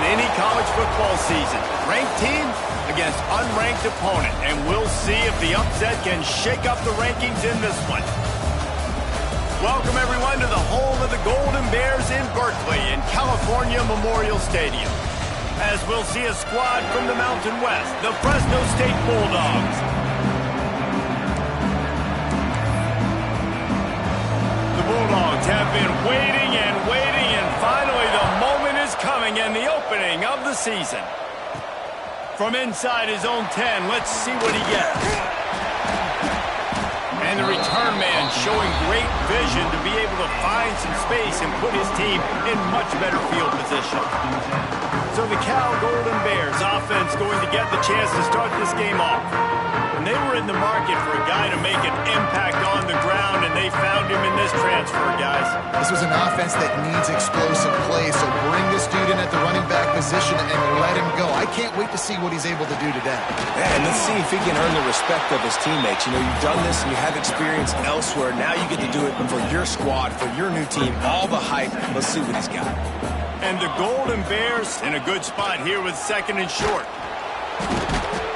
any college football season. Ranked team against unranked opponent, and we'll see if the upset can shake up the rankings in this one. Welcome, everyone, to the home of the Golden Bears in Berkeley in California Memorial Stadium. As we'll see a squad from the Mountain West, the Fresno State Bulldogs. The Bulldogs have been waiting and waiting, and finally the moment is coming and the opening of the season. From inside his own 10, let's see what he gets. And the return man showing great vision to be able to find some space and put his team in much better field position. So the Cal Golden Bears offense going to get the chance to start this game off. And they were in the market for a guy to make an impact on the ground, and they found him in this transfer, guys. This was an offense that needs explosive plays, so bring this dude in at the running back position and let him go. I can't wait to see what he's able to do today. Yeah, and let's see if he can earn the respect of his teammates. You know, you've done this and you have experience elsewhere. Now you get to do it for your squad, for your new team, all the hype. Let's see what he's got. And the Golden Bears in a good spot here with second and short.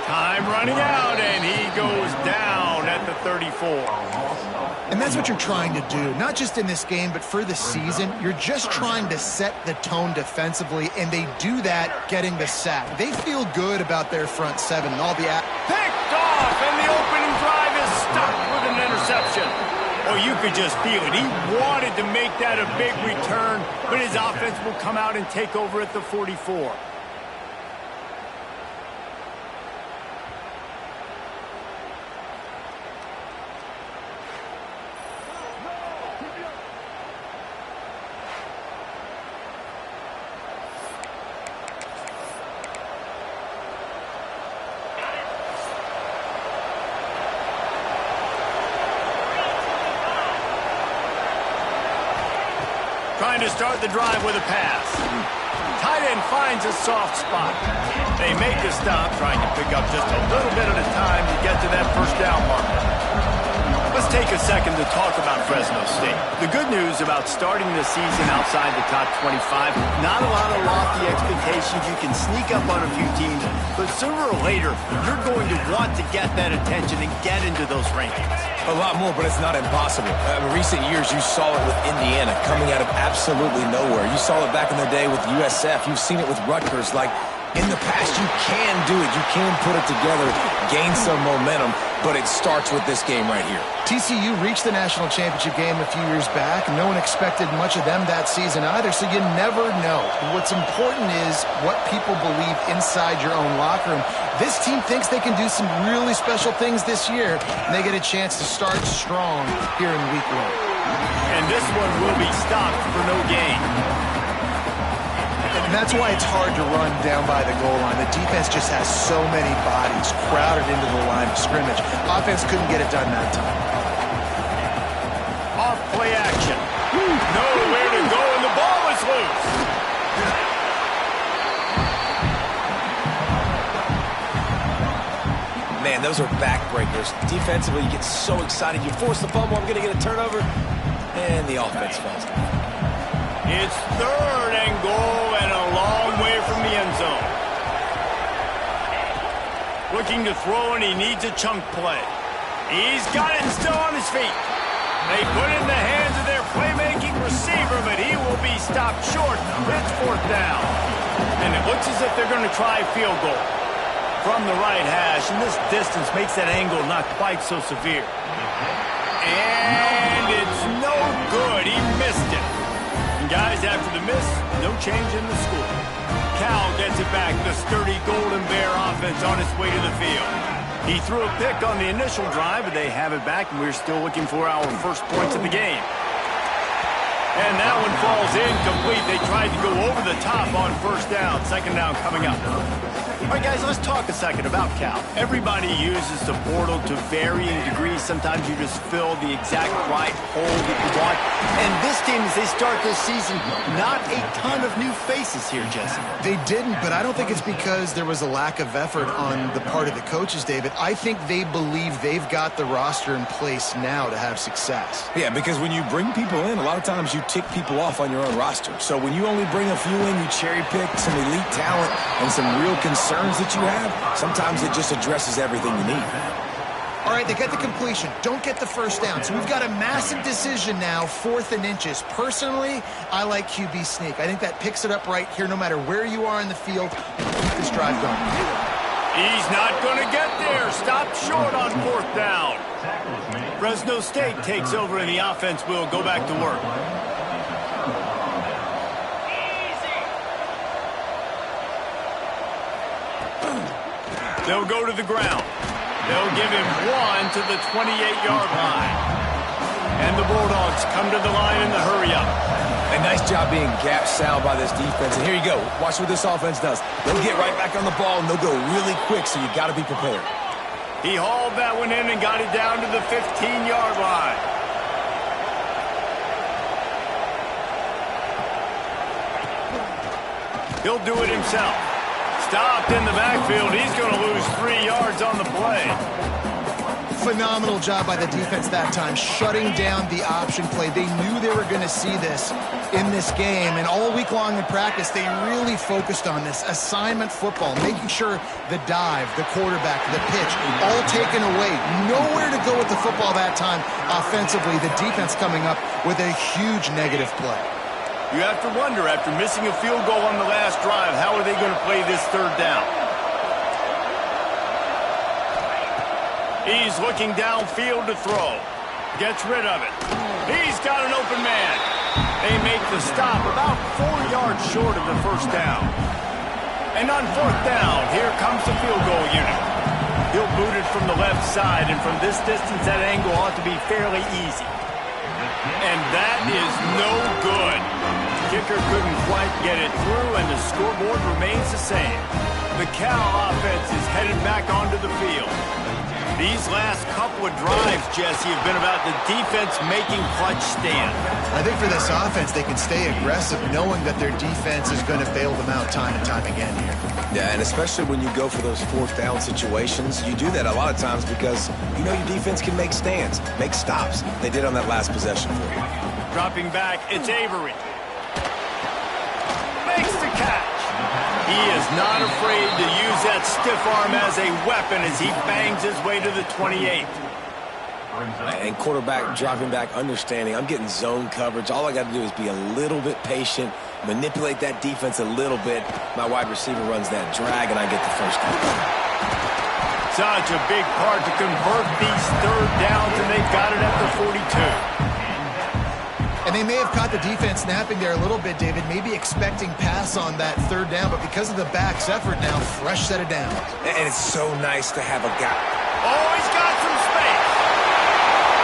Time running out, and he goes down at the 34. And that's what you're trying to do, not just in this game, but for the season. You're just trying to set the tone defensively, and they do that getting the sack. They feel good about their front seven and all the... Picked off, and the opening drive is stopped with an interception. Oh, you could just feel it. He wanted to make that a big return, but his offense will come out and take over at the 44. Trying to start the drive with a pass. Tight end finds a soft spot. They make a stop, trying to pick up just a little bit at a time to get to that first down marker. Let's take a second to talk about Fresno State. The good news about starting the season outside the top 25, not a lot of lofty expectations. You can sneak up on a few teams, but sooner or later, you're going to want to get that attention and get into those rankings. A lot more, but it's not impossible. In recent years, you saw it with Indiana coming out of absolutely nowhere. You saw it back in the day with USF. You've seen it with Rutgers. Like, in the past, you can do it. You can put it together, gain some momentum, but it starts with this game right here. TCU reached the national championship game a few years back. No one expected much of them that season either, so you never know. What's important is what people believe inside your own locker room. This team thinks they can do some really special things this year, and they get a chance to start strong here in week one. And this one will be stopped for no gain. And that's why it's hard to run down by the goal line. The defense just has so many bodies crowded into the line of scrimmage. Offense couldn't get it done that time. Off play action. Nowhere to go, and the ball is loose. Man, those are backbreakers. Defensively, you get so excited. You force the fumble, I'm going to get a turnover, and the offense falls down. It's third and goal and a long way from the end zone. Looking to throw, and he needs a chunk play. He's got it and still on his feet. They put it in the hands of their playmaking receiver, but he will be stopped short. It's fourth down. And it looks as if they're going to try a field goal from the right hash, and this distance makes that angle not quite so severe. And it's no good. He missed it. And guys, after the miss, no change in the score. Cal gets it back. The sturdy Golden Bear offense on its way to the field. He threw a pick on the initial drive, but they have it back, and we're still looking for our first points of the game. And that one falls incomplete. They tried to go over the top on first down. Second down coming up. All right, guys, let's talk a second about Cal. Everybody uses the portal to varying degrees. Sometimes you just fill the exact right hole that you want. And this team, as they start this season, not a ton of new faces here, Jesse. They didn't, but I don't think it's because there was a lack of effort on the part of the coaches, David. I think they believe they've got the roster in place now to have success. Yeah, because when you bring people in, a lot of times you tick people off on your own roster. So when you only bring a few in, you cherry pick some elite talent and some real concerns that you have, sometimes it just addresses everything you need. All right, they get the completion. Don't get the first down. So we've got a massive decision now, 4th and inches. Personally, I like QB sneak. I think that picks it up right here no matter where you are in the field. Keep this drive going. He's not going to get there. Stopped short on 4th down. Fresno State takes over and the offense will go back to work. They'll go to the ground. They'll give him 1 to the 28-yard line. And the Bulldogs come to the line in the hurry-up. A nice job being gap sound by this defense. And here you go. Watch what this offense does. They'll get right back on the ball, and they'll go really quick, so you got to be prepared. He hauled that one in and got it down to the 15-yard line. He'll do it himself. Stopped in the backfield. He's going to lose 3 yards on the play. Phenomenal job by the defense that time, shutting down the option play. They knew they were going to see this in this game, and all week long in practice, they really focused on this assignment football, making sure the dive, the quarterback, the pitch, all taken away. Nowhere to go with the football that time offensively. The defense coming up with a huge negative play. You have to wonder, after missing a field goal on the last drive, how are they going to play this 3rd down? He's looking downfield to throw. Gets rid of it. He's got an open man. They make the stop about 4 yards short of the 1st down. And on 4th down, here comes the field goal unit. He'll boot it from the left side, and from this distance, that angle ought to be fairly easy. And that is no good. Kicker couldn't quite get it through, and the scoreboard remains the same. The Cal offense is headed back onto the field. These last couple of drives, Jesse, have been about the defense making clutch stand. I think for this offense, they can stay aggressive knowing that their defense is going to bail them out time and time again here. Yeah, and especially when you go for those 4th down situations, you do that a lot of times because you know your defense can make stands, make stops. They did on that last possession for you. Dropping back, it's Avery. Makes the catch. He is not afraid to use that stiff arm as a weapon as he bangs his way to the 28. And quarterback dropping back, understanding I'm getting zone coverage. All I got to do is be a little bit patient, manipulate that defense a little bit. My wide receiver runs that drag, and I get the 1st down. Such a big part to convert these 3rd downs, and they've got it at the 42. And they may have caught the defense snapping there a little bit, David, maybe expecting pass on that 3rd down, but because of the back's effort now, fresh set of downs. And it's so nice to have a guy. Oh, he's got some space.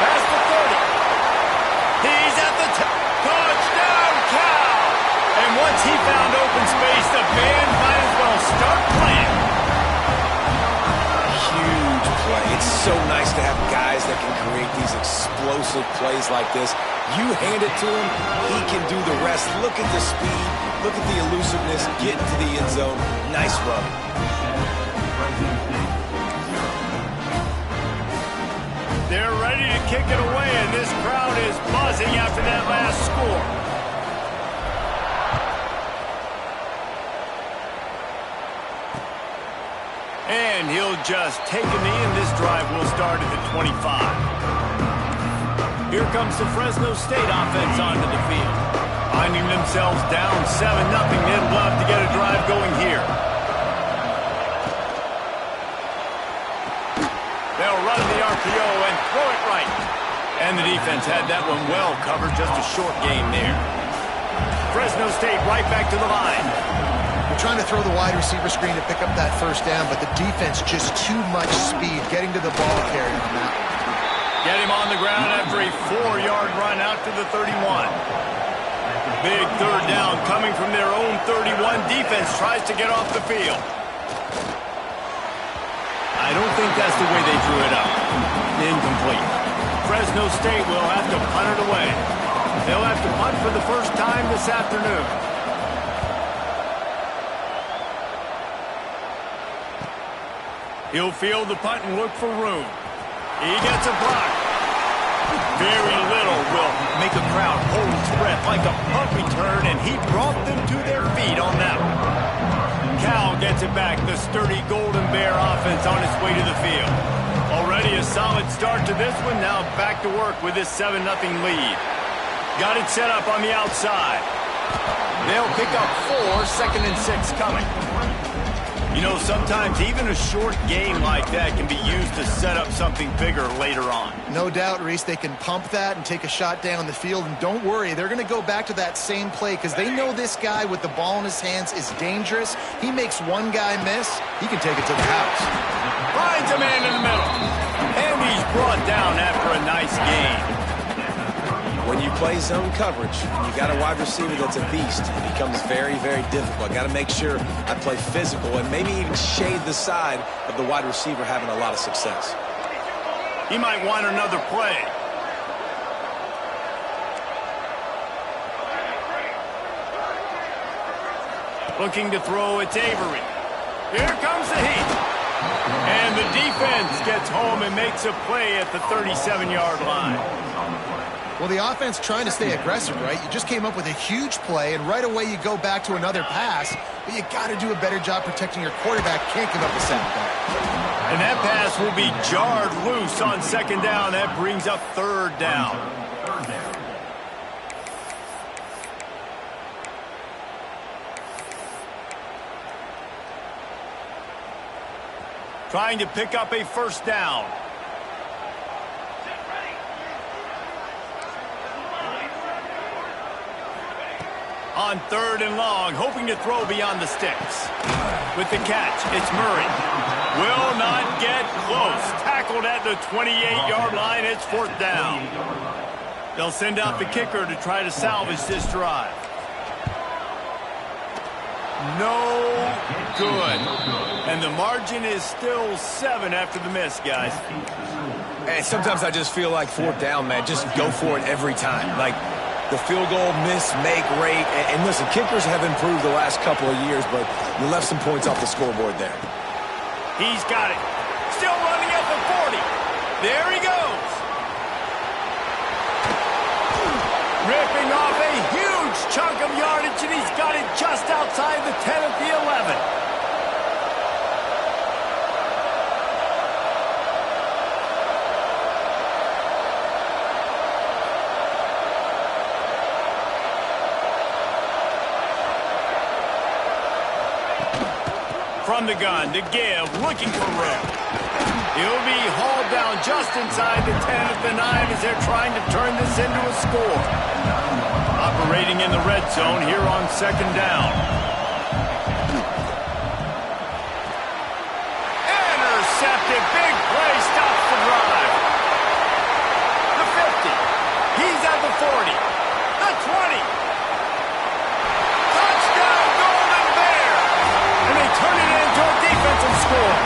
Past the 30. He's at the touchdown, Cal. And once he found open space, the band might as well start playing. Huge play. It's so nice to have guys that can create these explosive plays like this. You hand it to him, he can do the rest. Look at the speed, look at the elusiveness, get into the end zone. Nice run. They're ready to kick it away, and this crowd is buzzing after that last score. And he'll just take a knee, and this drive will start at the 25. Here comes the Fresno State offense onto the field. Finding themselves down 7-0, they'd love to get a drive going here. They'll run the RPO and throw it right. And the defense had that one well covered, just a short game there. Fresno State right back to the line. They're trying to throw the wide receiver screen to pick up that 1st down, but the defense just too much speed getting to the ball carrier on that one. Get him on the ground after a 4-yard run out to the 31. Big 3rd down coming from their own 31. Defense tries to get off the field. I don't think that's the way they drew it up. Incomplete. Fresno State will have to punt it away. They'll have to punt for the first time this afternoon. He'll field the punt and look for room. He gets a block. Very little will make a crowd hold its breath like a punt return, and he brought them to their feet on that one. Cal gets it back. The sturdy Golden Bear offense on its way to the field. Already a solid start to this one. Now back to work with this 7-0 lead. Got it set up on the outside. They'll pick up 4, 2nd and 6 coming. You know, sometimes even a short game like that can be used to set up something bigger later on. No doubt, Reese, they can pump that and take a shot down the field. And don't worry, they're going to go back to that same play because they know this guy with the ball in his hands is dangerous. He makes one guy miss, he can take it to the house. Finds a man in the middle. And he's brought down after a nice gain. When you play zone coverage and you got a wide receiver that's a beast, it becomes very, very difficult. I got to make sure I play physical and maybe even shade the side of the wide receiver having a lot of success. He might want another play. Looking to throw, it's Avery. Here comes the heat. And the defense gets home and makes a play at the 37-yard line. Well, the offense trying to stay aggressive, right? You just came up with a huge play, and right away you go back to another pass, but you got to do a better job protecting your quarterback. Can't give up a sack down. And that pass will be jarred loose on 2nd down. That brings up 3rd down. Trying to pick up a 1st down. On 3rd and long, hoping to throw beyond the sticks. With the catch, it's Murray. Will not get close. Tackled at the 28-yard line. It's 4th down. They'll send out the kicker to try to salvage this drive. No good. And the margin is still 7 after the miss, guys. And sometimes I just feel like 4th down, man. Just go for it every time. Like, the field goal miss, make rate. And listen, kickers have improved the last couple of years, but you left some points off the scoreboard there. He's got it. Still running at the 40. There he goes. Ripping off a huge chunk of yardage, and he's got it just outside the 10 at the 11. From the gun to give, looking for room. He'll be hauled down just inside the 10 at the 9 as they're trying to turn this into a score. Operating in the red zone here on 2nd down. Intercepted, big play, stops the drive. The 50, he's at the 40, the 20. Turn it into a defensive score.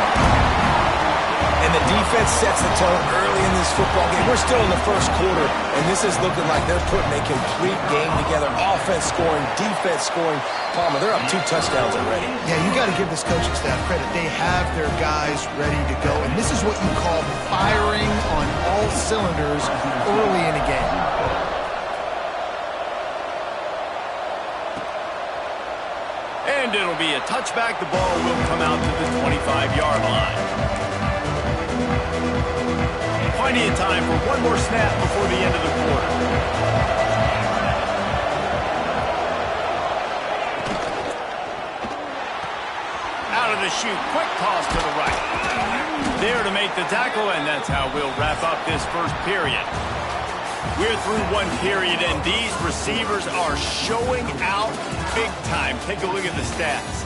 And the defense sets the tone early in this football game. We're still in the 1st quarter, and this is looking like they're putting a complete game together. Offense scoring, defense scoring. Palmer, they're up 2 touchdowns already. Yeah, you got to give this coaching staff credit. They have their guys ready to go, and this is what you call firing on all cylinders early in a game. And it'll be a touchback. The ball will come out to the 25-yard line. Plenty of time for one more snap before the end of the quarter. Out of the chute, quick toss to the right. There to make the tackle, and that's how we'll wrap up this 1st period. We're through 1 period, and these receivers are showing out big time. Take a look at the stats.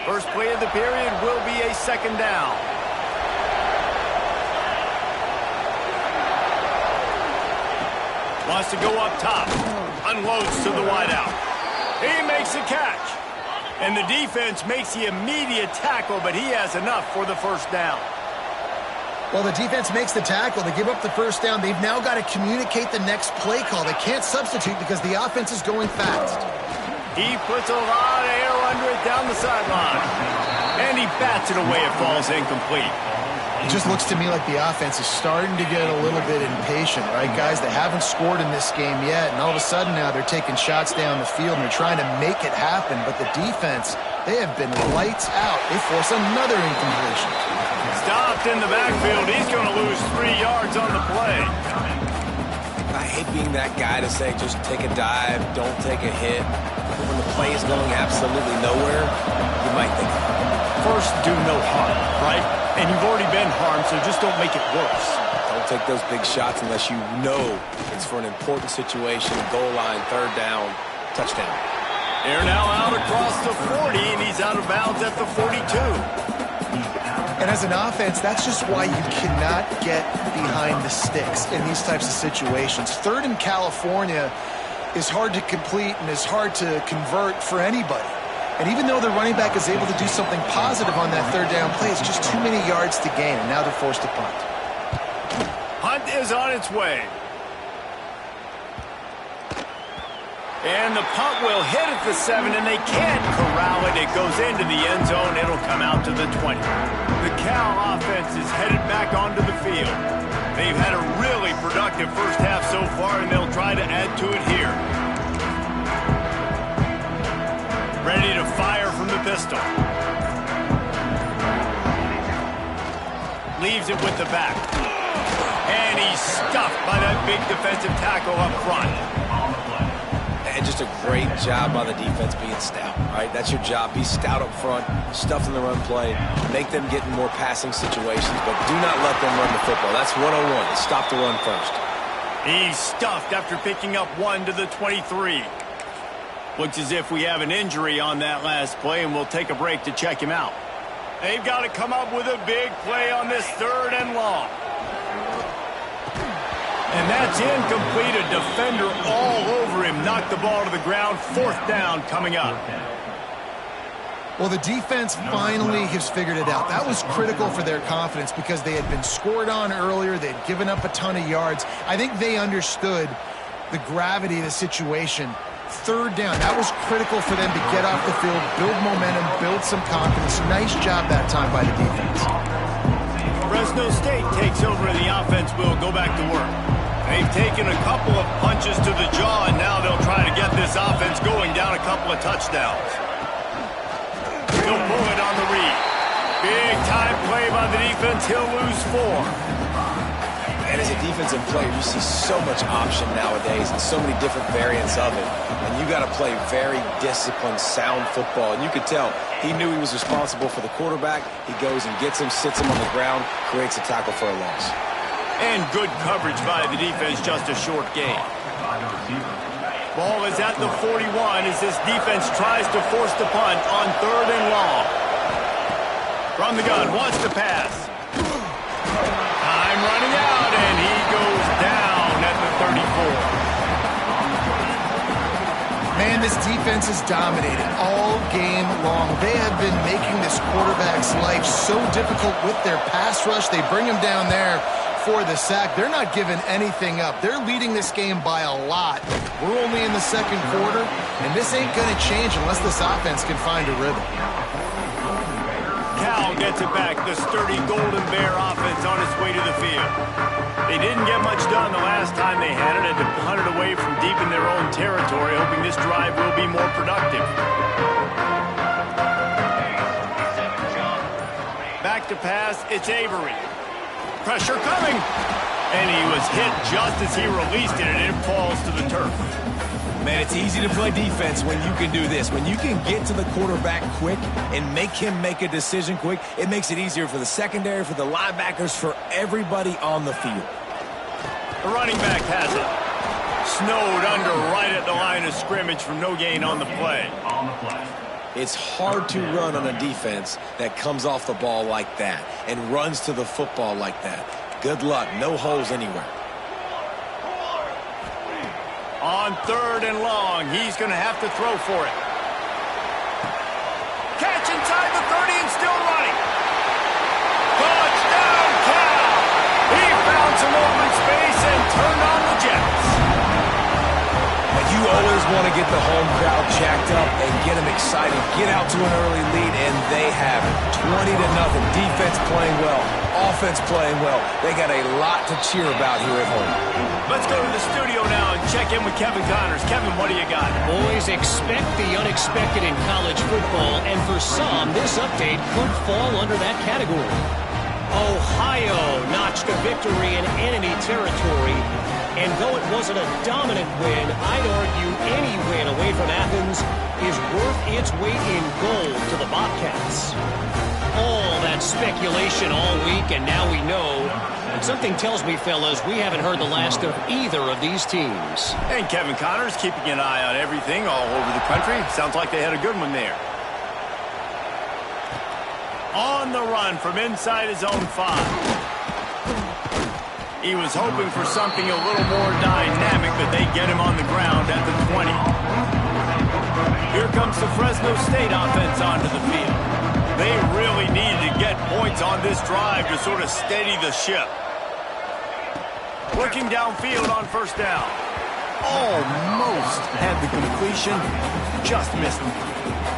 First play of the period will be a second down. Wants to go up top. Unloads to the wideout. He makes a catch. And the defense makes the immediate tackle, but he has enough for the first down. Well, the defense makes the tackle. They give up the first down. They've now got to communicate the next play call. They can't substitute because the offense is going fast. He puts a lot of air under it down the sideline. And he bats it away. It falls incomplete. It just looks to me like the offense is starting to get a little bit impatient, right, guys? They haven't scored in this game yet, and all of a sudden now they're taking shots down the field and they're trying to make it happen. But the defense, they have been lights out. They force another incompletion. Stopped in the backfield. He's going to lose 3 yards on the play. I hate being that guy to say just take a dive, don't take a hit. But when the play is going absolutely nowhere, you might think, first, do no harm, right? And you've already been harmed, so just don't make it worse. don't take those big shots unless you know it's for an important situation, goal line, third down, touchdown. They're now out across the 40, and he's out of bounds at the 42. And as an offense, that's just why you cannot get behind the sticks in these types of situations. Third in California is hard to complete and is hard to convert for anybody. And even though the running back is able to do something positive on that third down play, it's just too many yards to gain, and now they're forced to punt. Punt is on its way. And the punt will hit at the 7, and they can't corral it. It goes into the end zone. It'll come out to the 20. The Cal offense is headed back onto the field. They've had a really productive first half so far, and they'll try to add to it here. Ready to fire from the pistol. Leaves it with the back. And he's stuffed by that big defensive tackle up front. And just a great job by the defense being stout, right? That's your job. Be stout up front, stuff in the run play, make them get in more passing situations, but do not let them run the football. That's 101. Stop the run first. He's stuffed after picking up 1 to the 23. Looks as if we have an injury on that last play, and we'll take a break to check him out. They've got to come up with a big play on this 3rd and long. And that's incomplete. A defender all over him. Knocked the ball to the ground. 4th down coming up. Well, the defense finally has figured it out. That was critical for their confidence because they had been scored on earlier. They had given up a ton of yards. I think they understood the gravity of the situation. 3rd down, that was critical for them to get off the field, build momentum, build some confidence. Nice job that time by the defense. Fresno State takes over, and the offense will go back to work. They've taken a couple of punches to the jaw, and now they'll try to get this offense going down a couple of touchdowns. He'll pull it on the read. Big time play by the defense. He'll lose 4. And as a defensive player, you see so much option nowadays and so many different variants of it. And you got to play very disciplined, sound football. And you could tell he knew he was responsible for the quarterback. He goes and gets him, sits him on the ground, creates a tackle for a loss. And good coverage by the defense, just a short gain. Ball is at the 41 as this defense tries to force the punt on 3rd and long. From the gun, wants to pass. Time running out, and he goes down at the 34. Man, this defense is dominating all game long. They have been making this quarterback's life so difficult with their pass rush. They bring him down there for the sack. They're not giving anything up. They're leading this game by a lot. We're only in the 2nd quarter, and this ain't going to change unless this offense can find a rhythm. Cal gets it back. The sturdy Golden Bear offense on its way to the field. They didn't get much done the last time they had it, and to punt it away from deep in their own territory, hoping this drive will be more productive. Back to pass, it's Avery. Pressure coming, and he was hit just as he released it, and it falls to the turf. Man, it's easy to play defense when you can do this. When you can get to the quarterback quick and make him make a decision quick, it makes it easier for the secondary, for the linebackers, for everybody on the field. The running back has it. Snowed under right at the line of scrimmage from no gain on the play. It's hard to run on a defense that comes off the ball like that and runs to the football like that. Good luck. No holes anywhere. On 3rd and long, he's going to have to throw for it. Catch inside the 30 and still running. Touchdown, Cal! He found some open space and turned on the Jets. You always want to get the home crowd jacked up and get them excited. Get out to an early lead, and they have it. 20-0. Defense playing well. Offense playing well. They got a lot to cheer about here at home. Let's go to the studio now and check in with Kevin Connors. Kevin, what do you got? Boys, expect the unexpected in college football, and for some, this update could fall under that category. Ohio notched a victory in enemy territory. And though it wasn't a dominant win, I'd argue any win away from Athens is worth its weight in gold to the Bobcats. All that speculation all week, and now we know. And something tells me, fellas, we haven't heard the last of either of these teams. And Kevin Connors keeping an eye on everything all over the country. Sounds like they had a good one there. On the run from inside his own 5. He was hoping for something a little more dynamic, but they get him on the ground at the 20. Here comes the Fresno State offense onto the field. They really needed to get points on this drive to sort of steady the ship. Looking downfield on 1st down. Almost had the completion, just missed him.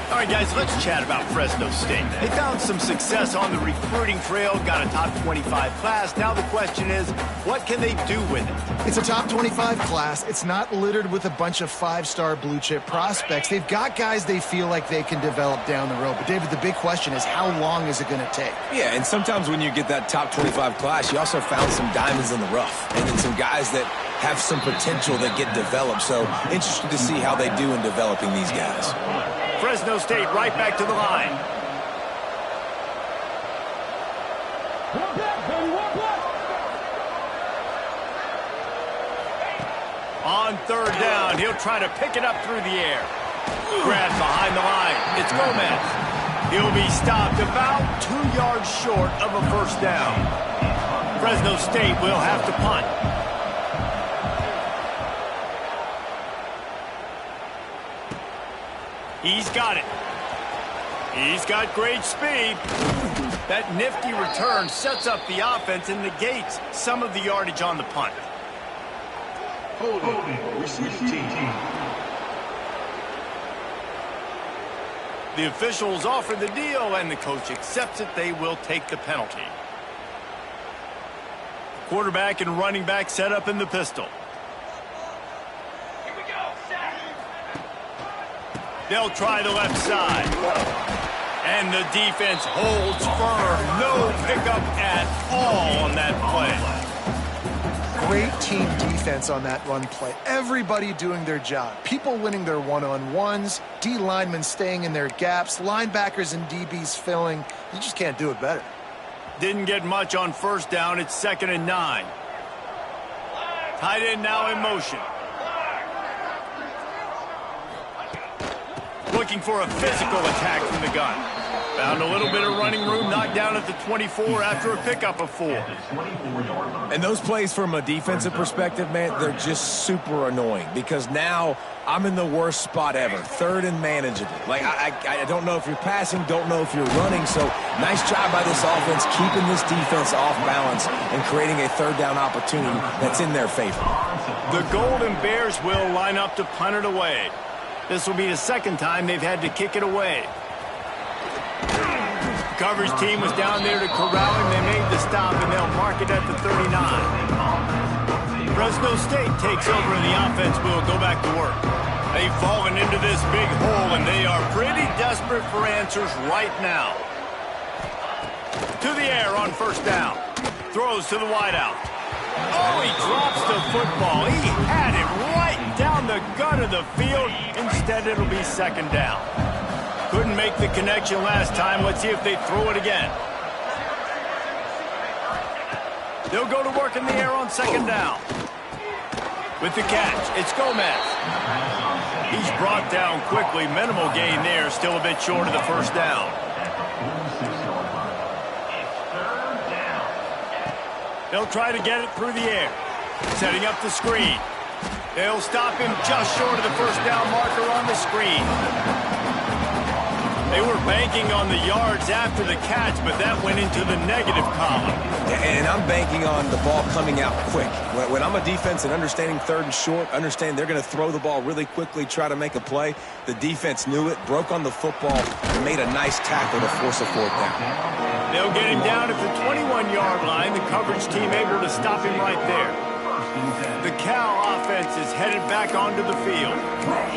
All right, guys, let's chat about Fresno State. They found some success on the recruiting trail, got a top 25 class. Now the question is, what can they do with it? It's a top 25 class. It's not littered with a bunch of 5-star blue-chip prospects. They've got guys they feel like they can develop down the road. But, David, the big question is, how long is it going to take? Yeah, and sometimes when you get that top 25 class, you also found some diamonds in the rough. And then some guys that have some potential that get developed. So, interested to see how they do in developing these guys. Fresno State right back to the line. On 3rd down, he'll try to pick it up through the air. Grab behind the line. It's Gomez. He'll be stopped about 2 yards short of a 1st down. Fresno State will have to punt. He's got it. He's got great speed. That nifty return sets up the offense and negates some of the yardage on the punt. Holding, receiving team. The officials offer the deal, and the coach accepts it. They will take the penalty. Quarterback and running back set up in the pistol. They'll try the left side. And the defense holds firm. No pickup at all on that play. Great team defense on that run play. Everybody doing their job. People winning their one-on-ones. D linemen staying in their gaps. Linebackers and DBs filling. You just can't do it better. Didn't get much on 1st down. It's 2nd and 9. Tight end now in motion. Looking for a physical attack from the gun. Found a little bit of running room, knocked down at the 24 after a pickup of 4. And those plays from a defensive perspective, man, they're just super annoying because now I'm in the worst spot ever. 3rd and manageable. Like, I don't know if you're passing, don't know if you're running. So nice job by this offense keeping this defense off balance and creating a 3rd down opportunity that's in their favor. The Golden Bears will line up to punt it away. This will be the 2nd time they've had to kick it away. Coverage team was down there to corral him. They made the stop, and they'll mark it at the 39. Fresno State takes over, and the offense will go back to work. They've fallen into this big hole, and they are pretty desperate for answers right now. To the air on 1st down. Throws to the wideout. Oh, he drops the football. He had it right down the gut of the field. Instead, it'll be 2nd down. Couldn't make the connection last time. Let's see if they throw it again. They'll go to work in the air on 2nd down. With the catch, it's Gomez. He's brought down quickly. Minimal gain there. Still a bit short of the first down. They'll try to get it through the air. Setting up the screen. They'll stop him just short of the first down marker on the screen. They were banking on the yards after the catch, but that went into the negative column. And I'm banking on the ball coming out quick. When I'm a defense and understanding third and short, understand they're going to throw the ball really quickly, try to make a play. The defense knew it, broke on the football, and made a nice tackle to force a fourth down. They'll get him down at the 21-yard line. The coverage team able to stop him right there. The Cal offense is headed back onto the field.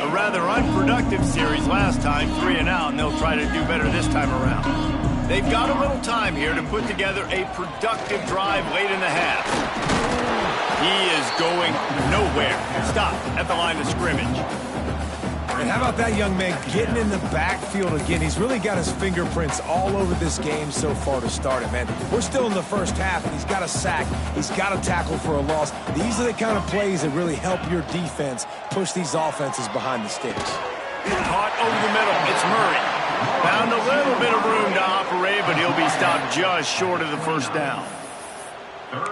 A rather unproductive series last time, 3 and out, and they'll try to do better this time around. They've got a little time here to put together a productive drive late in the half. He is going nowhere. Stop at the line of scrimmage. And how about that young man getting in the backfield again? He's really got his fingerprints all over this game so far to start it, man. We're still in the first half, and he's got a sack. He's got a tackle for a loss. These are the kind of plays that really help your defense push these offenses behind the sticks. Caught over the middle. It's Murray. Found a little bit of room to operate, but he'll be stopped just short of the first down.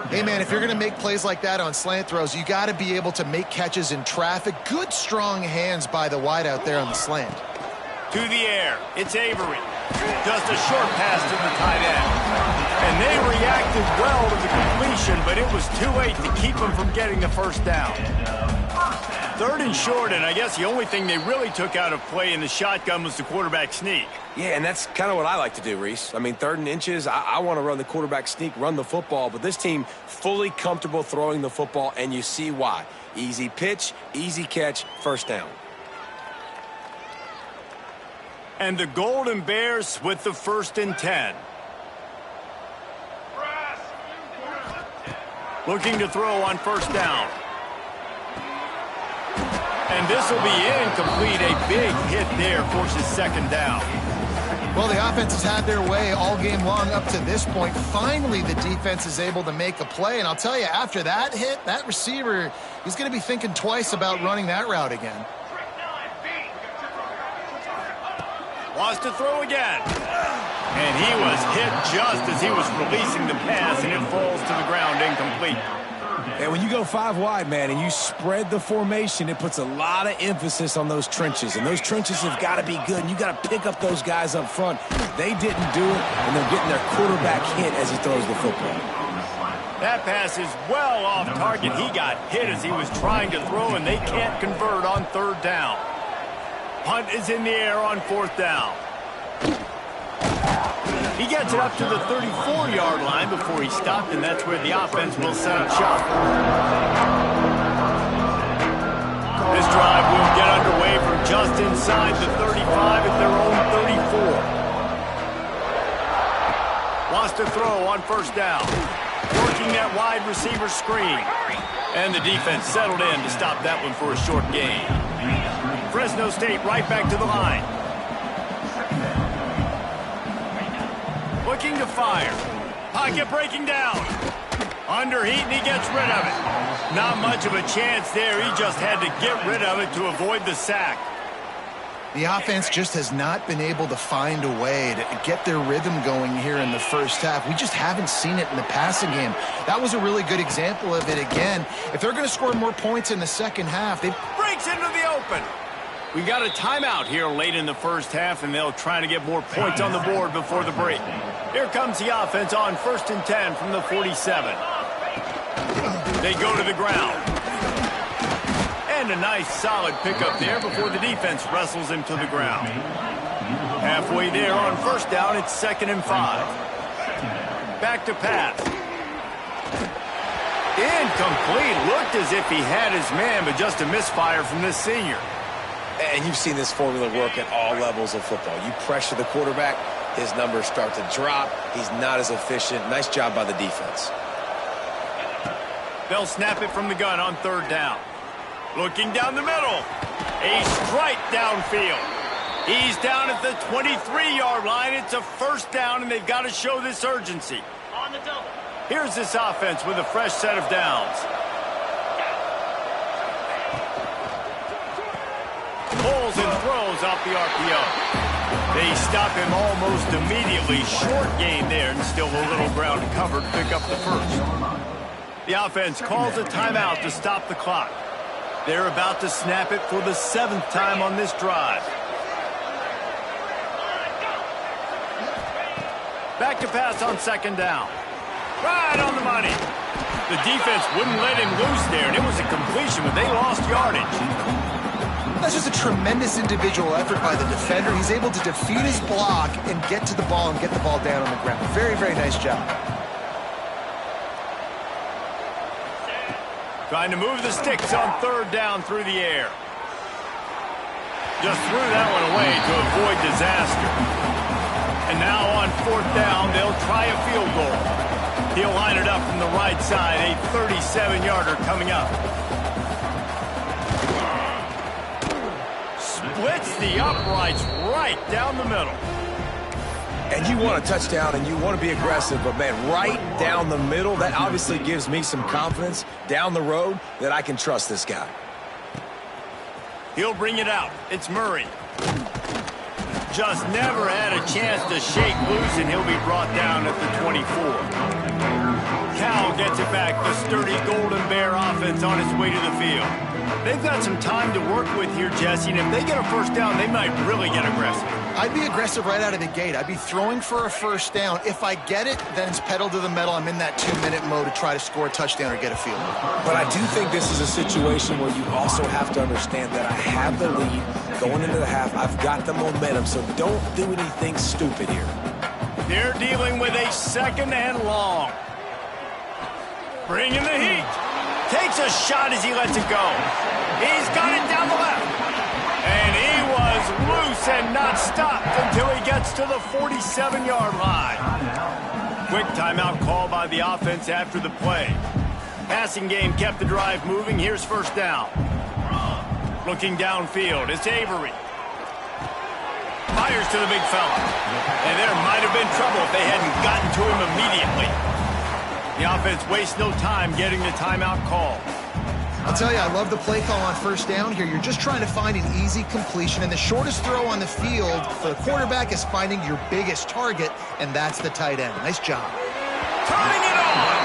Hey, man, if you're going to make plays like that on slant throws, you got to be able to make catches in traffic. Good, strong hands by the wideout there on the slant. To the air. It's Avery. Just a short pass to the tight end. And they reacted well to the completion, but it was too late to keep them from getting the first down. Third and short, and I guess the only thing they really took out of play in the shotgun was the quarterback sneak. Yeah, and that's kind of what I like to do, Reese. I mean, 3rd and inches, I want to run the quarterback sneak, run the football, but this team fully comfortable throwing the football, and you see why. Easy pitch, easy catch, first down. And the Golden Bears with the 1st and 10. Looking to throw on first down. And this will be incomplete. A big hit there forces 2nd down. Well, the offense has had their way all game long up to this point. Finally, the defense is able to make a play. And I'll tell you, after that hit, that receiver, he's going to be thinking twice about running that route again. Wants to throw again. And he was hit just as he was releasing the pass, and it falls to the ground incomplete. And when you go 5 wide, man, and you spread the formation, it puts a lot of emphasis on those trenches. And those trenches have got to be good. And you got to pick up those guys up front. They didn't do it, and they're getting their quarterback hit as he throws the football. That pass is well off target. He got hit as he was trying to throw, and they can't convert on 3rd down. Punt is in the air on 4th down. He gets it up to the 34-yard line before he stopped, and that's where the offense will set up shop. This drive will get underway from just inside the 35 at their own 34. Wants to throw on first down. Working that wide receiver screen. And the defense settled in to stop that one for a short gain. Fresno State right back to the line. Looking to fire. Pocket breaking down. Under heat, and he gets rid of it. Not much of a chance there. He just had to get rid of it to avoid the sack. The offense just has not been able to find a way to get their rhythm going here in the first half. We just haven't seen it in the passing game. That was a really good example of it again. If they're going to score more points in the second half, they breaks into the open. We got a timeout here late in the first half, and they'll try to get more points on the board before the break. Here comes the offense on 1st and 10 from the 47. They go to the ground. And a nice solid pickup there before the defense wrestles him to the ground. Halfway there on first down, it's 2nd and 5. Back to pass. Incomplete. Looked as if he had his man, but just a misfire from this senior. And you've seen this formula work at all levels of football. You pressure the quarterback, his numbers start to drop. He's not as efficient. Nice job by the defense. They'll snap it from the gun on 3rd down. Looking down the middle. A strike downfield. He's down at the 23-yard line. It's a first down, and they've got to show this urgency. On the double. Here's this offense with a fresh set of downs. scrambles and throws off the RPO. They stop him almost immediately. Short gain there, and still a little ground to cover to pick up the first. The offense calls a timeout to stop the clock. They're about to snap it for the 7th time on this drive. Back to pass on 2nd down. Right on the money. The defense wouldn't let him loose there, and it was a completion, but they lost yardage. That's just a tremendous individual effort by the defender. He's able to defeat his block and get to the ball and get the ball down on the ground. Very, very nice job. Trying to move the sticks on 3rd down through the air. Just threw that one away to avoid disaster. And now on 4th down, they'll try a field goal. He'll line it up from the right side, a 37-yarder coming up. Splits the uprights right down the middle. And you want a touchdown and you want to be aggressive, but man, right down the middle, that obviously gives me some confidence down the road that I can trust this guy. He'll bring it out. It's Murray. Just never had a chance to shake loose, and he'll be brought down at the 24. Cal gets it back. The sturdy Golden Bear offense on its way to the field. They've got some time to work with here, Jesse, and if they get a first down, they might really get aggressive. I'd be aggressive right out of the gate. I'd be throwing for a first down. If I get it, then it's pedal to the metal. I'm in that 2-minute mode to try to score a touchdown or get a field goal. But I do think this is a situation where you also have to understand that I have the lead going into the half. I've got the momentum, so don't do anything stupid here. They're dealing with a 2nd and long. Bringing the heat. Takes a shot as he lets it go. He's got it down the left. And he was loose and not stopped until he gets to the 47-yard line. Quick timeout call by the offense after the play. Passing game kept the drive moving. Here's 1st down. Looking downfield, it's Avery. Fires to the big fella. And there might have been trouble if they hadn't gotten to him immediately. The offense wastes no time getting the timeout call. I'll tell you, I love the play call on 1st down here. You're just trying to find an easy completion, and the shortest throw on the field for the quarterback is finding your biggest target, and that's the tight end. Nice job. Turning it on.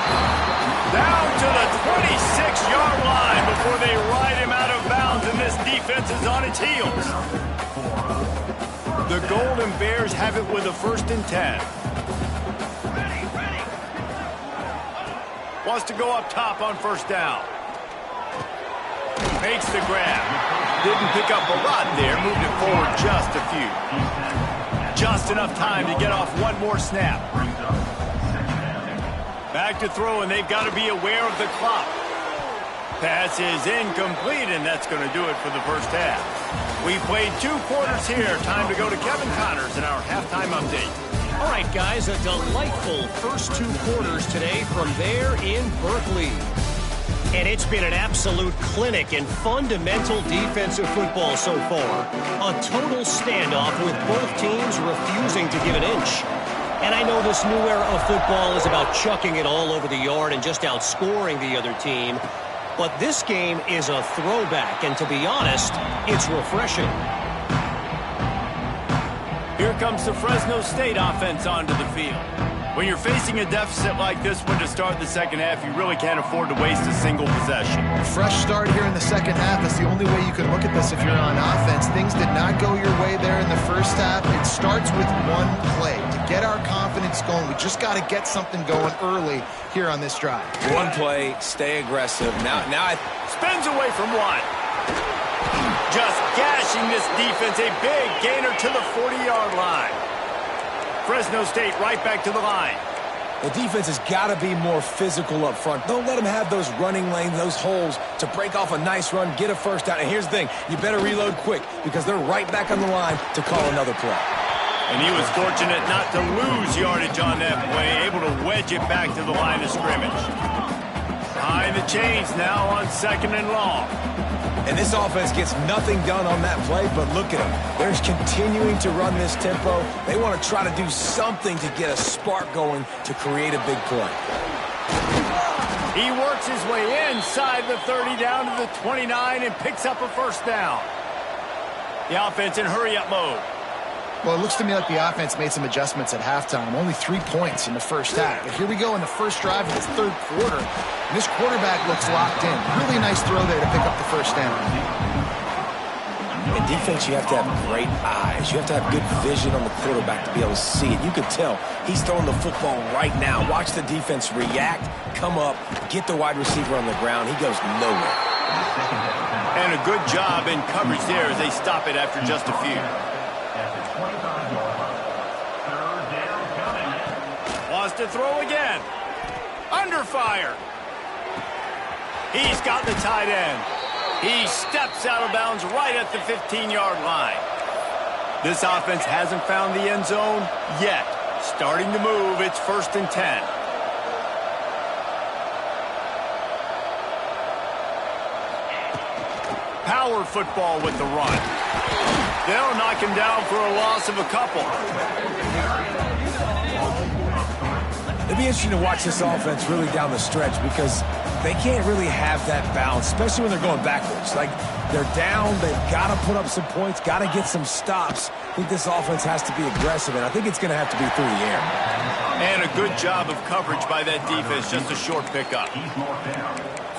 Down to the 26-yard line before they ride him out of bounds, and this defense is on its heels. The Golden Bears have it with a 1st and 10. Wants to go up top on 1st down. Makes the grab. Didn't pick up a lot there. Moved it forward just a few. Just enough time to get off one more snap. Back to throw, and they've got to be aware of the clock. Pass is incomplete, and that's going to do it for the first half. We played 2 quarters here. Time to go to Kevin Connors in our halftime update. All right, guys, a delightful first 2 quarters today from there in Berkeley. And it's been an absolute clinic in fundamental defensive football so far. A total standoff with both teams refusing to give an inch. And I know this new era of football is about chucking it all over the yard and just outscoring the other team. But this game is a throwback, and to be honest, it's refreshing. Here comes the Fresno State offense onto the field. When you're facing a deficit like this one to start the second half, you really can't afford to waste a single possession. Fresh start here in the second half. That's the only way you can look at this if you're on offense. Things did not go your way there in the first half. It starts with one play. To get our confidence going, we just got to get something going early here on this drive. One play, stay aggressive. Now spins away from one. Just gashing this defense. A big gainer to the 40-yard line. Fresno State right back to the line. The defense has got to be more physical up front. Don't let them have those running lanes, those holes to break off a nice run, get a first down. And here's the thing, you better reload quick because they're right back on the line to call another play. And he was fortunate not to lose yardage on that play, able to wedge it back to the line of scrimmage. Behind the chains now on 2nd and long. And this offense gets nothing done on that play, but look at them. They're continuing to run this tempo. They want to try to do something to get a spark going to create a big play. He works his way inside the 30 down to the 29 and picks up a first down. The offense in hurry-up mode. Well, it looks to me like the offense made some adjustments at halftime. Only 3 points in the first half. But here we go in the first drive of this third quarter. And this quarterback looks locked in. Really nice throw there to pick up the first down. In defense, you have to have great eyes. You have to have good vision on the quarterback to be able to see it. You can tell he's throwing the football right now. Watch the defense react, come up, get the wide receiver on the ground. He goes nowhere. And a good job in coverage there as they stop it after just a few. Wants to throw again. Under fire. He's got the tight end. He steps out of bounds right at the 15-yard line. This offense hasn't found the end zone yet. Starting to move, it's 1st and 10. Power football with the run. They'll knock him down for a loss of a couple. It'll be interesting to watch this offense really down the stretch because they can't really have that balance, especially when they're going backwards. Like, they're down, they've got to put up some points, got to get some stops. I think this offense has to be aggressive, and I think it's going to have to be through the air. And a good job of coverage by that defense, just a short pickup.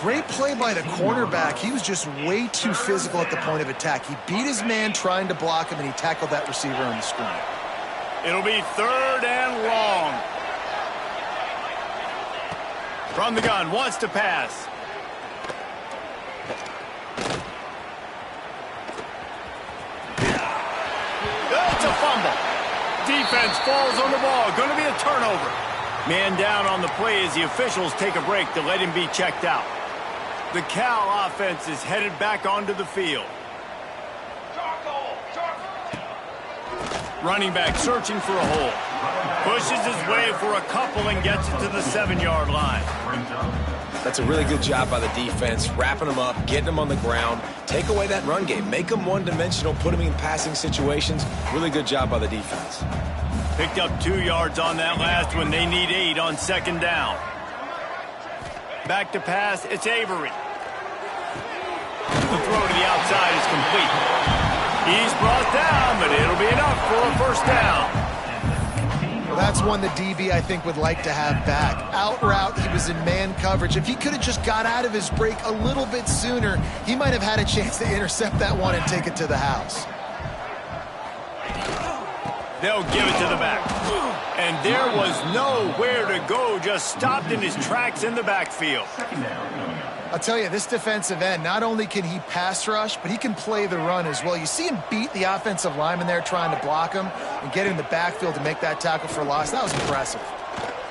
Great play by the cornerback. He was just way too physical at the point of attack. He beat his man trying to block him, and he tackled that receiver on the screen. It'll be 3rd and long. From the gun, wants to pass. That's a fumble. Defense falls on the ball. Going to be a turnover. Man down on the play as the officials take a break to let him be checked out. The Cal offense is headed back onto the field. Running back searching for a hole. Pushes his way for a couple and gets it to the 7-yard line. That's a really good job by the defense, wrapping them up, getting them on the ground. Take away that run game. Make them one-dimensional, put them in passing situations. Really good job by the defense. Picked up 2 yards on that last one. They need 8 on 2nd down. Back to pass. It's Avery. The throw to the outside is complete. He's brought down, but it'll be enough for a 1st down. Well, that's one the DB, I think, would like to have back. Out route, he was in man coverage. If he could have just got out of his break a little bit sooner, he might have had a chance to intercept that one and take it to the house. They'll give it to the back. And there was nowhere to go, just stopped in his tracks in the backfield. I'll tell you, this defensive end, not only can he pass rush, but he can play the run as well. You see him beat the offensive lineman there trying to block him and get in the backfield to make that tackle for loss. That was impressive.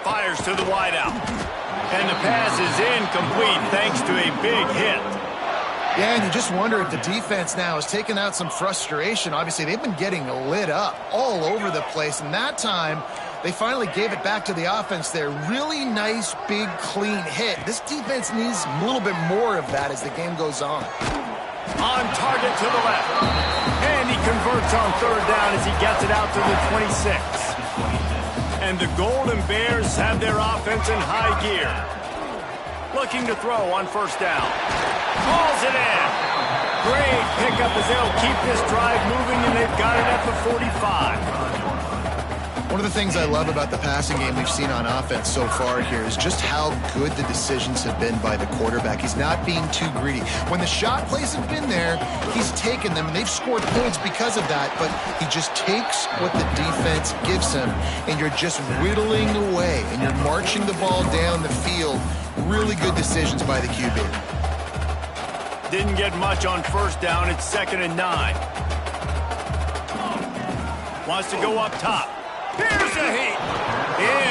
Fires to the wideout. And the pass is incomplete thanks to a big hit. Yeah, and you just wonder if the defense now is taking out some frustration. Obviously, they've been getting lit up all over the place, and that time they finally gave it back to the offense there. Really nice, big, clean hit. This defense needs a little bit more of that as the game goes on. On target to the left. And he converts on 3rd down as he gets it out to the 26. And the Golden Bears have their offense in high gear. Looking to throw on 1st down. Calls it in. Great pickup as they'll keep this drive moving, and they've got it at the 45. One of the things I love about the passing game we've seen on offense so far here is just how good the decisions have been by the quarterback. He's not being too greedy. When the shot plays have been there, he's taken them, and they've scored points because of that, but he just takes what the defense gives him, and you're just whittling away, and you're marching the ball down the field. Really good decisions by the QB. Didn't get much on 1st down. It's 2nd and 9. Wants to go up top. Here's a heat.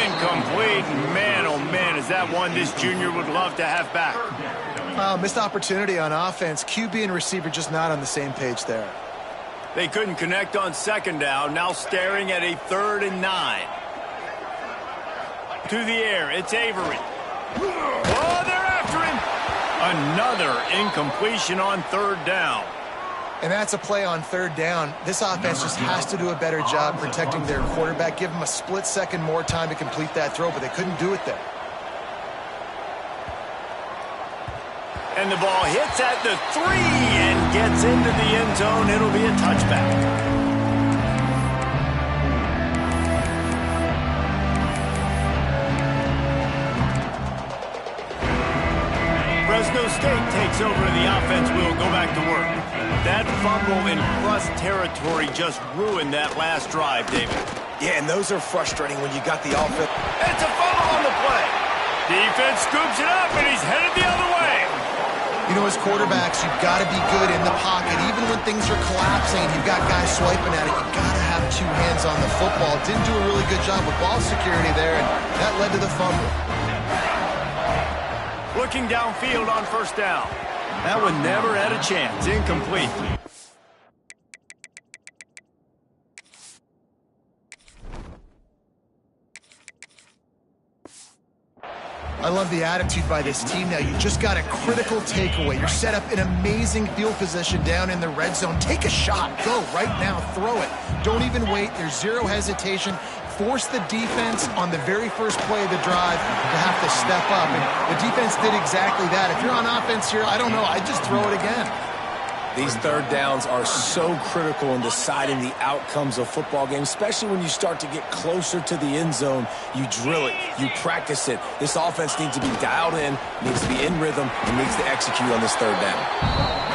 Incomplete. Man, oh man, is that one this junior would love to have back. Missed opportunity on offense. QB and receiver just not on the same page there. They couldn't connect on 2nd down. Now staring at a 3rd and 9. To the air. It's Avery. Oh, they're after him. Another incompletion on 3rd down. And that's a play on 3rd down. This offense just has to do a better job protecting their quarterback. Give him a split second more time to complete that throw, but they couldn't do it there. And the ball hits at the 3 and gets into the end zone, it'll be a touchback. Fresno State takes over the offense. We'll go back to work. That fumble in Crust territory just ruined that last drive, David. Yeah, and those are frustrating when you got the offense. It's a fumble on the play. Defense scoops it up, and he's headed the other way. You know, as quarterbacks, you've got to be good in the pocket. Even when things are collapsing, you've got guys swiping at it. You've got to have two hands on the football. Didn't do a really good job with ball security there, and that led to the fumble. Looking downfield on first down. That one never had a chance. Incomplete. I love the attitude by this team now. You just got a critical takeaway. You're set up in amazing field position down in the red zone. Take a shot. Go right now. Throw it. Don't even wait. There's zero hesitation. Force the defense on the very first play of the drive to have to step up. And the defense did exactly that. If you're on offense here, I don't know. I'd just throw it again. These third downs are so critical in deciding the outcomes of football games, especially when you start to get closer to the end zone. You drill it, you practice it. This offense needs to be dialed in, needs to be in rhythm, and needs to execute on this third down.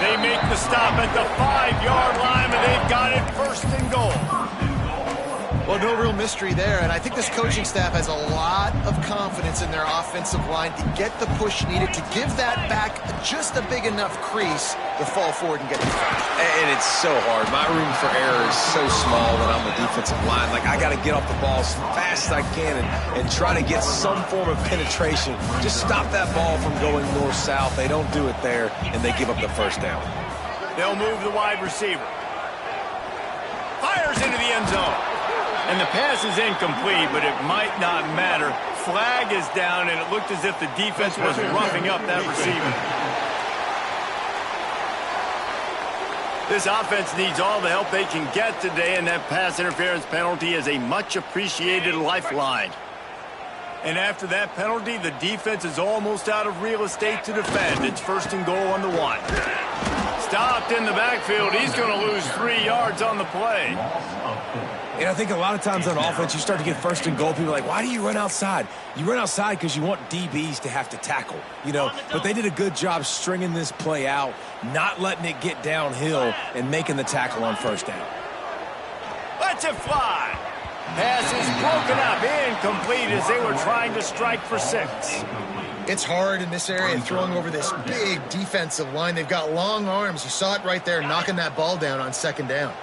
They make the stop at the 5-yard line, and they've got it first and goal. Well, no real mystery there, and I think this coaching staff has a lot of confidence in their offensive line to get the push needed to give that back just a big enough crease to fall forward and get the first. And it's so hard. My room for error is so small when I'm a defensive line. Like, I got to get off the ball as fast as I can and try to get some form of penetration. Just stop that ball from going north-south. They don't do it there, and they give up the first down. They'll move the wide receiver. Fires into the end zone. And the pass is incomplete, but it might not matter. Flag is down, and it looked as if the defense was roughing up that receiver. This offense needs all the help they can get today, and that pass interference penalty is a much-appreciated lifeline. And after that penalty, the defense is almost out of real estate to defend. It's first and goal on the 1. Stopped in the backfield. He's going to lose 3 yards on the play. And I think a lot of times on offense, you start to get first and goal. People are like, why do you run outside? You run outside because you want DBs to have to tackle, you know. But they did a good job stringing this play out, not letting it get downhill, and making the tackle on first down. Lets it fly. Pass is broken up, incomplete as they were trying to strike for 6. It's hard in this area throwing over this big defensive line. They've got long arms. You saw it right there, knocking that ball down on second down.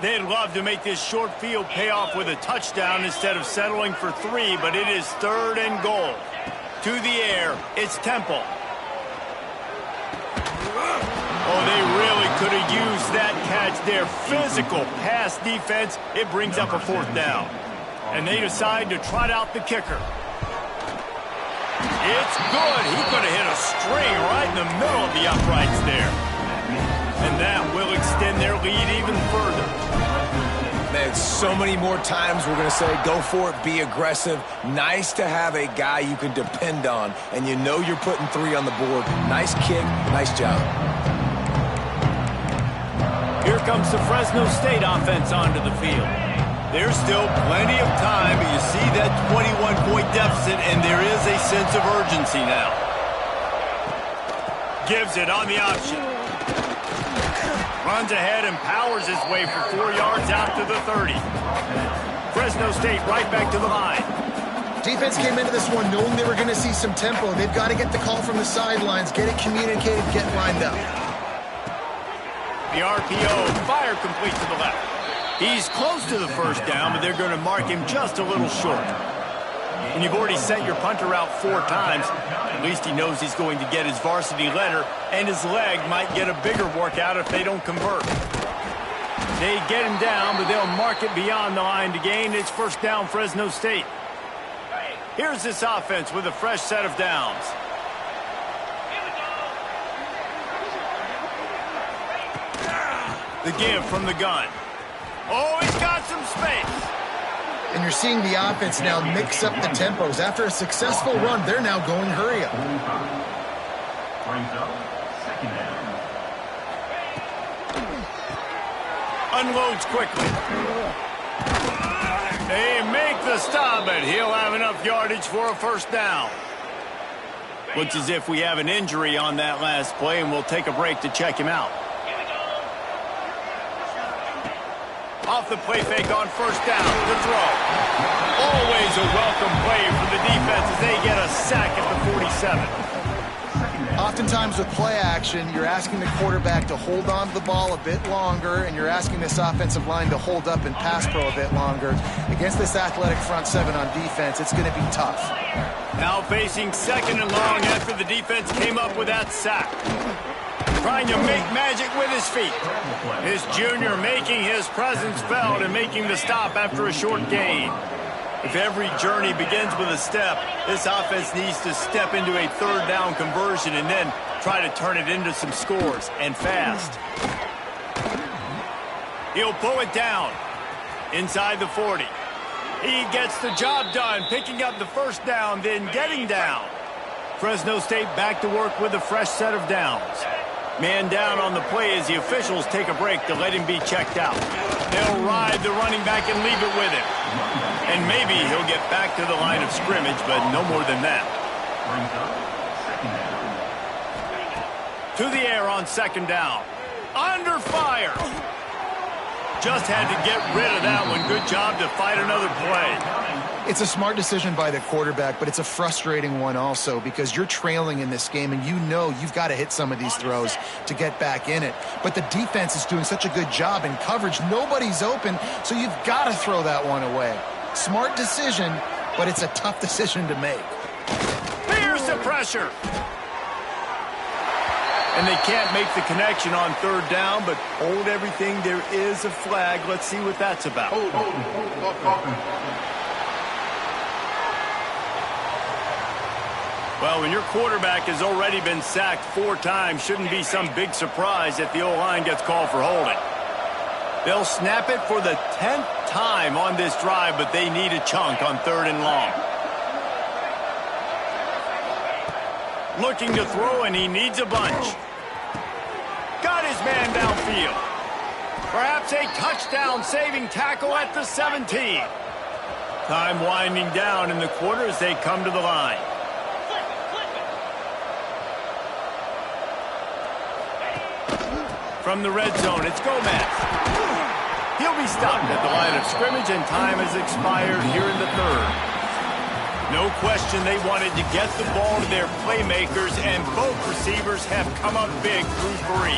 They'd love to make this short field pay off with a touchdown instead of settling for 3, but it is third and goal. To the air, it's Temple. Oh, they really could have used that catch there. Physical pass defense. It brings up a 4th down. And they decide to trot out the kicker. It's good. He could have hit a string right in the middle of the uprights there. And that will extend their lead even further. Man, so many more times we're going to say, go for it, be aggressive. Nice to have a guy you can depend on, and you know you're putting 3 on the board. Nice kick, nice job. Here comes the Fresno State offense onto the field. There's still plenty of time, but you see that 21-point deficit, and there is a sense of urgency now. Gives it on the option. Runs ahead and powers his way for 4 yards out to the 30. Fresno State right back to the line. Defense came into this one knowing they were going to see some tempo. They've got to get the call from the sidelines, get it communicated, get lined up. The RPO, fire complete to the left. He's close to the first down, but they're going to mark him just a little short. And you've already sent your punter out 4 times. At least he knows he's going to get his varsity letter, and his leg might get a bigger workout if they don't convert. They get him down, but they'll mark it beyond the line to gain. It's first down, Fresno State. Here's this offense with a fresh set of downs. The give from the gun. Oh, he's got some space. And you're seeing the offense now mix up the tempos. After a successful run, they're now going hurry up. unloads quickly. They make the stop, but he'll have enough yardage for a first down. Looks as if we have an injury on that last play, and we'll take a break to check him out. Off the play fake on first down, the throw. Always a welcome play for the defense as they get a sack at the 47. Oftentimes with play action, you're asking the quarterback to hold on to the ball a bit longer, and you're asking this offensive line to hold up and pass pro a bit longer. Against this athletic front seven on defense, it's going to be tough. Now facing second and long after the defense came up with that sack. Trying to make magic with his feet. This junior making his presence felt and making the stop after a short gain. If every journey begins with a step, this offense needs to step into a third down conversion and then try to turn it into some scores, and fast. He'll pull it down inside the 40. He gets the job done, picking up the first down, then getting down. Fresno State back to work with a fresh set of downs. Man down on the play as the officials take a break to let him be checked out. They'll ride the running back and leave it with him. And maybe he'll get back to the line of scrimmage, but no more than that. To the air on second down. Under fire. Just had to get rid of that one. Good job to fight another play. It's a smart decision by the quarterback, but it's a frustrating one also because you're trailing in this game and you know you've got to hit some of these throws to get back in it. But the defense is doing such a good job in coverage. Nobody's open, so you've got to throw that one away. Smart decision, but it's a tough decision to make. Here's the pressure. And they can't make the connection on third down, but hold everything. There is a flag. Let's see what that's about. Well, when your quarterback has already been sacked 4 times, shouldn't be some big surprise that the O-line gets called for holding. They'll snap it for the 10th time on this drive, but they need a chunk on third and long. Looking to throw, and he needs a bunch. Got his man downfield. Perhaps a touchdown-saving tackle at the 17. Time winding down in the quarter as they come to the line. From the red zone, it's Gomez. He'll be stopped at the line of scrimmage, and time has expired here in the third. No question they wanted to get the ball to their playmakers, and both receivers have come up big through 3.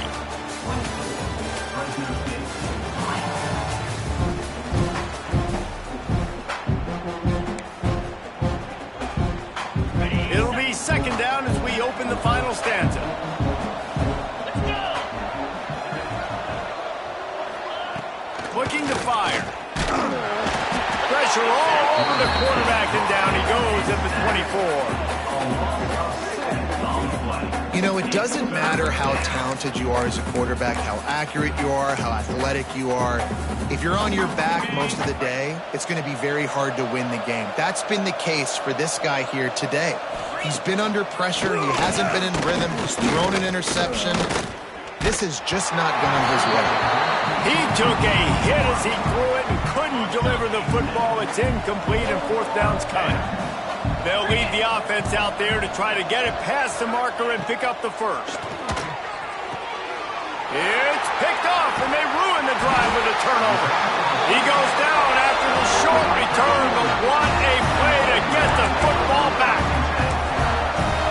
It'll be second down as we open the final stanza. Looking to fire. Pressure all over the quarterback, and down he goes at the 24. You know, it doesn't matter how talented you are as a quarterback, how accurate you are, how athletic you are. If you're on your back most of the day, it's going to be very hard to win the game. That's been the case for this guy here today. He's been under pressure. He hasn't been in rhythm. He's thrown an interception. This has just not gone his way. He took a hit as he threw it and couldn't deliver the football. It's incomplete, and fourth down's coming. They'll lead the offense out there to try to get it past the marker and pick up the first. It's picked off, and they ruin the drive with a turnover. He goes down after the short return, but what a play to get the football back.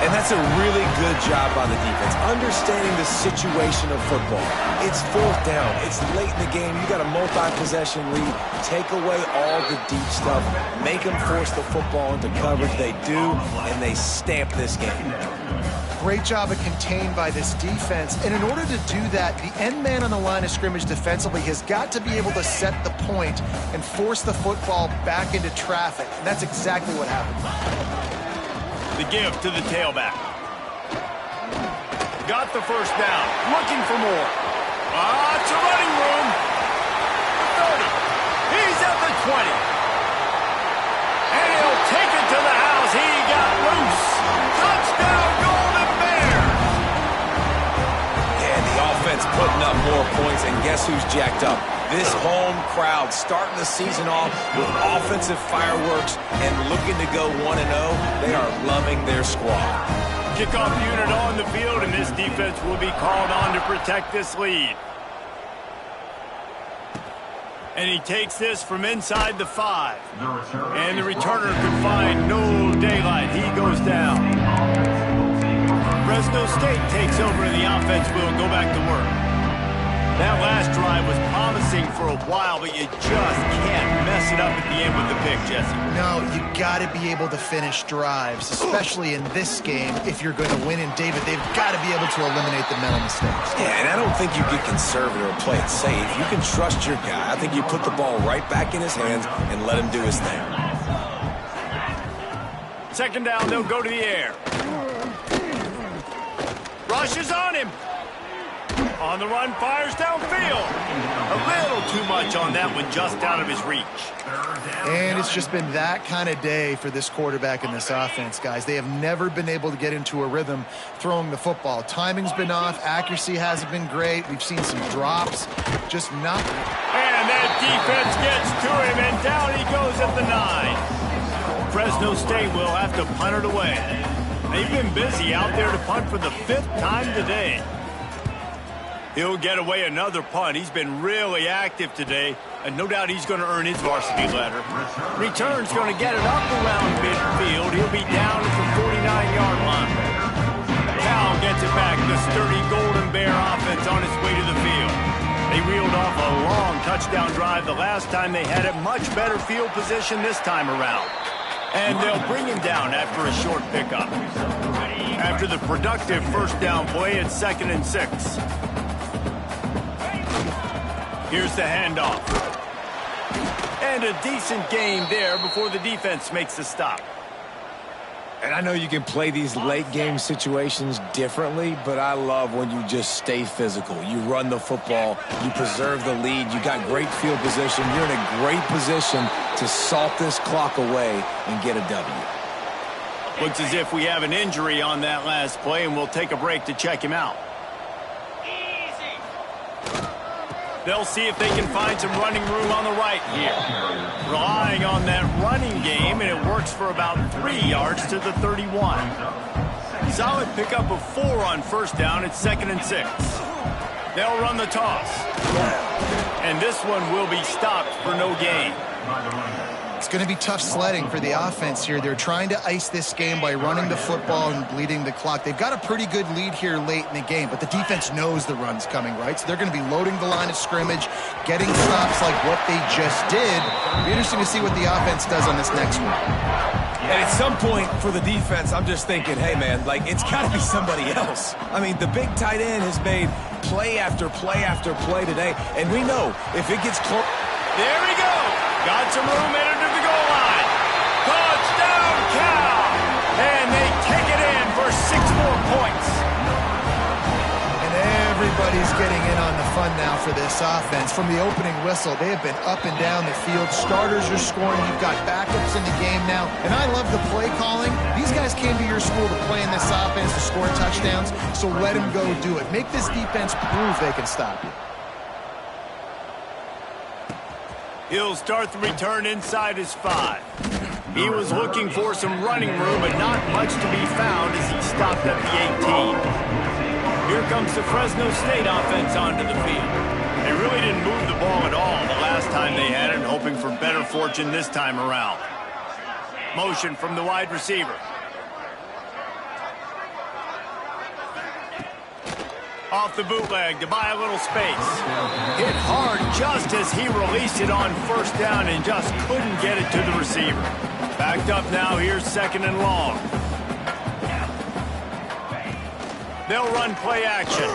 And that's a really good job by the defense, understanding the situation of football. It's fourth down. It's late in the game. You got a multi-possession lead. Take away all the deep stuff. Make them force the football into coverage. They do, and they stamp this game. Great job of contained by this defense. And in order to do that, the end man on the line of scrimmage defensively has got to be able to set the point and force the football back into traffic. And that's exactly what happened. The give to the tailback. Got the first down. Looking for more. It's a running room. 30. He's at the 20. And he'll take it to the house. He got loose. Touchdown, Golden Bears. And the offense putting up up more points, and guess who's jacked up? This home crowd starting the season off with offensive fireworks and looking to go 1-0. They are loving their squad. Kickoff unit on the field, and this defense will be called on to protect this lead. And he takes this from inside the 5. And the returner could find no daylight. He goes down. Fresno State takes over, and the offense will go back to work. That last drive was promising for a while, but you just can't mess it up at the end with the pick, Jesse. No, you got to be able to finish drives, especially in this game. If you're going to win, and David, they've got to be able to eliminate the mental mistakes. Yeah, and I don't think you get conservative or play it safe. You can trust your guy. I think you put the ball right back in his hands and let him do his thing. Second down, they'll go to the air. Rushes on him. On the run, fires downfield. A little too much on that one, just out of his reach. And it's just been that kind of day for this quarterback and this offense, guys. They have never been able to get into a rhythm throwing the football. Timing's been off. Accuracy hasn't been great. We've seen some drops. Just not. And that defense gets to him, and down he goes at the 9. Fresno State will have to punt it away. They've been busy out there to punt for the 5th time today. He'll get away another punt. He's been really active today, and no doubt he's going to earn his varsity letter. Return's going to get it up around midfield. He'll be down at the 49-yard line. Cal gets it back. The sturdy Golden Bear offense on its way to the field. They reeled off a long touchdown drive the last time they had it. Much better field position this time around. And they'll bring him down after a short pickup. After the productive first down play, it's 2nd and 6. Here's the handoff. And a decent game there before the defense makes the stop. And I know you can play these late game situations differently, but I love when you just stay physical. You run the football, you preserve the lead, you got great field position. You're in a great position to salt this clock away and get a W. Looks as if we have an injury on that last play, and we'll take a break to check him out. They'll see if they can find some running room on the right here. Relying on that running game, and it works for about 3 yards to the 31. Solid pickup of 4 on first down. It's 2nd and 6. They'll run the toss. And this one will be stopped for no gain. It's going to be tough sledding for the offense here. They're trying to ice this game by running the football and bleeding the clock. They've got a pretty good lead here late in the game, but the defense knows the run's coming, right? So they're going to be loading the line of scrimmage, getting stops like what they just did. It'll be interesting to see what the offense does on this next one. And at some point for the defense, I'm just thinking, hey, man, like, it's got to be somebody else. I mean, the big tight end has made play after play after play today, and we know if it gets close. There we go. Got some room in to the goal line. Touchdown, Cal! And they take it in for 6 more points. And everybody's getting in on the fun now for this offense. From the opening whistle, they have been up and down the field. Starters are scoring. You've got backups in the game now. And I love the play calling. These guys came to your school to play in this offense to score touchdowns, so let them go do it. Make this defense prove they can stop you. He'll start the return inside his 5. He was looking for some running room, but not much to be found as he stopped at the 18. Here comes the Fresno State offense onto the field. They really didn't move the ball at all the last time they had it, hoping for better fortune this time around. Motion from the wide receiver. Off the bootleg to buy a little space. Hit hard just as he released it on first down and just couldn't get it to the receiver. Backed up now, here's 2nd and long. They'll run play action.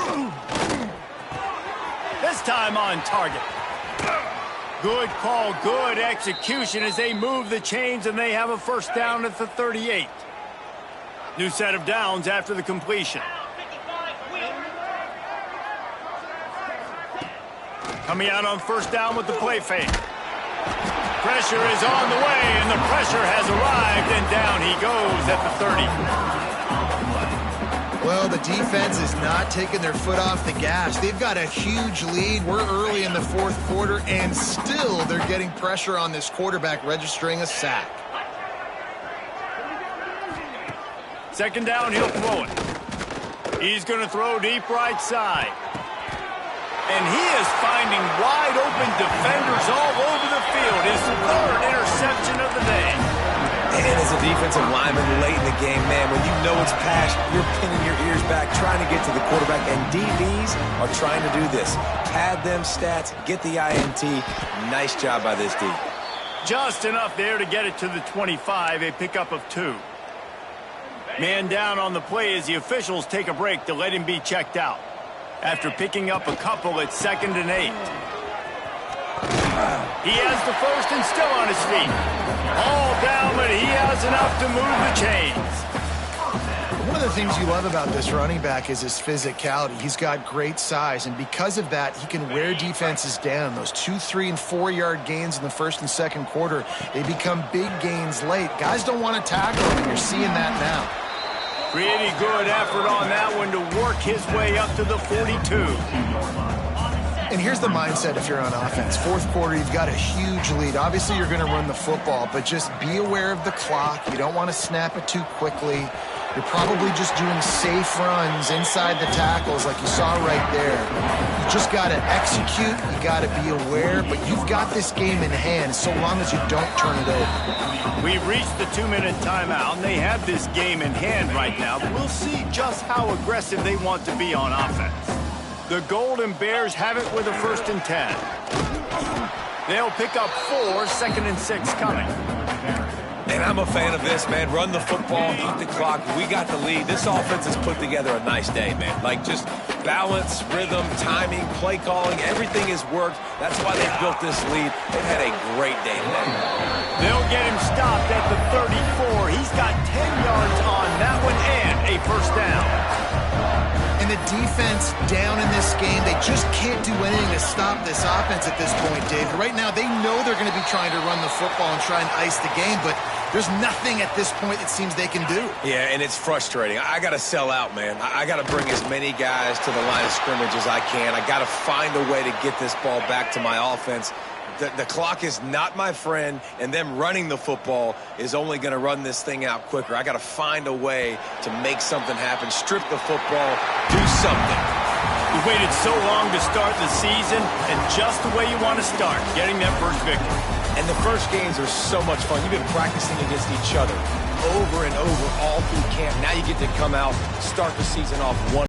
This time on target. Good call, good execution as they move the chains, and they have a first down at the 38. New set of downs after the completion. Coming out on first down with the play fake. Pressure is on the way, and the pressure has arrived, and down he goes at the 30. Well, the defense is not taking their foot off the gas. They've got a huge lead. We're early in the fourth quarter, and still they're getting pressure on this quarterback, registering a sack. Second down, he'll throw it. He's going to throw deep right side. And he is finding wide-open defenders all over the field. His third interception of the day. And as a defensive lineman late in the game, man, when you know it's pass, you're pinning your ears back, trying to get to the quarterback, and DBs are trying to do this. Pad them stats, get the INT. Nice job by this D. Just enough there to get it to the 25, a pickup of 2. Man down on the play as the officials take a break to let him be checked out. After picking up a couple at 2nd and 8. He has the first and still on his feet. All down, but he has enough to move the chains. One of the things you love about this running back is his physicality. He's got great size, and because of that, he can wear defenses down. Those 2, 3, and 4-yard gains in the first and second quarter, they become big gains late. Guys don't want to tackle him, and you're seeing that now. Pretty good effort on that one to work his way up to the 42. And here's the mindset if you're on offense. Fourth quarter, you've got a huge lead. Obviously, you're going to run the football, but just be aware of the clock. You don't want to snap it too quickly. You're probably just doing safe runs inside the tackles like you saw right there. You just got to execute. You got to be aware, but you've got this game in hand so long as you don't turn it over. We've reached the 2-minute timeout, and they have this game in hand right now. We'll see just how aggressive they want to be on offense. The Golden Bears have it with a 1st and 10. They'll pick up 4, 2nd and 6 coming. And I'm a fan of this, man. Run the football, eat the clock. We got the lead. This offense has put together a nice day, man. Like, just balance, rhythm, timing, play calling, everything has worked. That's why they built this lead. They've had a great day today. They'll get him stopped at the 34. He's got 10 yards on that one and a 1st down. And the defense down in this game, they just can't do anything to stop this offense at this point, Dave. Right now, they know they're going to be trying to run the football and try and ice the game, but there's nothing at this point it seems they can do. Yeah, and it's frustrating. I got to sell out, man. I got to bring as many guys to the line of scrimmage as I can. I got to find a way to get this ball back to my offense. The clock is not my friend, and them running the football is only going to run this thing out quicker. I got to find a way to make something happen, strip the football, do something. You waited so long to start the season, and just the way you want to start, getting that first victory. And the first games are so much fun. You've been practicing against each other over and over all through camp. Now you get to come out, start the season off one.